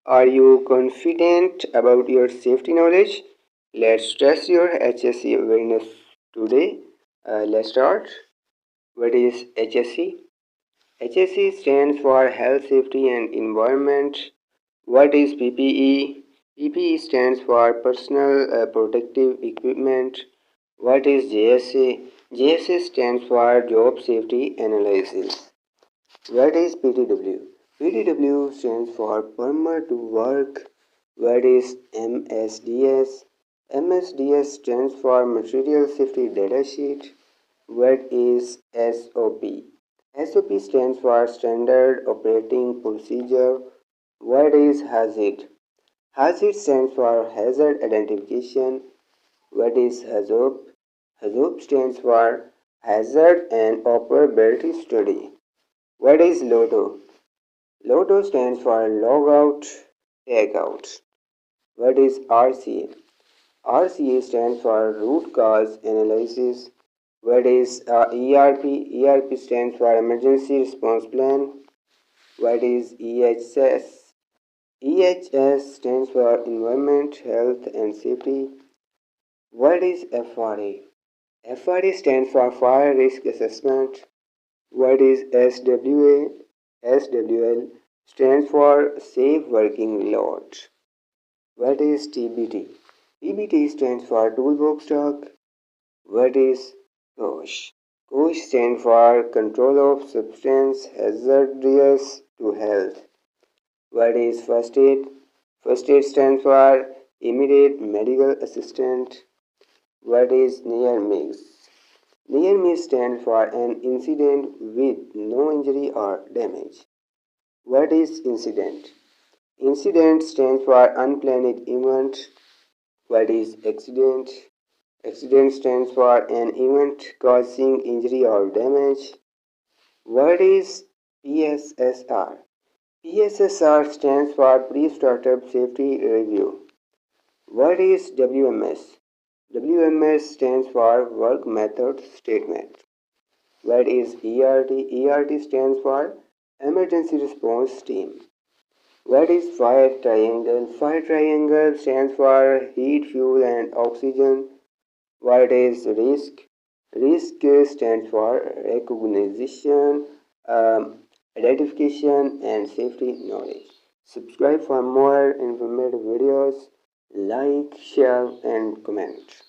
Are you confident about your safety knowledge? Let's test your HSE awareness today. Let's start. What is HSE? HSE stands for Health, Safety and Environment. What is PPE? PPE stands for Personal Protective Equipment. What is JSA? JSA stands for Job Safety Analysis. What is PTW? PTW stands for Permit to Work. What is MSDS? MSDS stands for Material Safety Data Sheet. What is SOP? SOP stands for Standard Operating Procedure. What is HAZARD? HAZARD stands for Hazard Identification. What is HAZOP? HAZOP stands for Hazard and Operability Study. What is LOTO? LOTO stands for Logout, Tagout. What is RCA? RCA stands for Root Cause Analysis. What is ERP? ERP stands for Emergency Response Plan. What is EHS? EHS stands for Environment, Health and Safety. What is FRA? FRA stands for Fire Risk Assessment. What is SWA? SWL stands for Safe Working Load. What is TBT? TBT stands for Toolbox Talk. What is COSH? COSH stands for Control of Substance Hazardous to Health. What is First Aid? First Aid stands for Immediate Medical Assistant. What is Near Miss? Near miss stands for an incident with no injury or damage. What is incident? Incident stands for unplanned event. What is accident? Accident stands for an event causing injury or damage. What is PSSR? PSSR stands for Pre-Startup Safety Review. What is WMS? WMS stands for Work Method Statement. What is ERT? ERT stands for Emergency Response Team. What is Fire Triangle? Fire Triangle stands for Heat, Fuel and Oxygen. What is risk? Risk stands for recognition, identification and safety knowledge. Subscribe for more informative videos. Like, share and comment.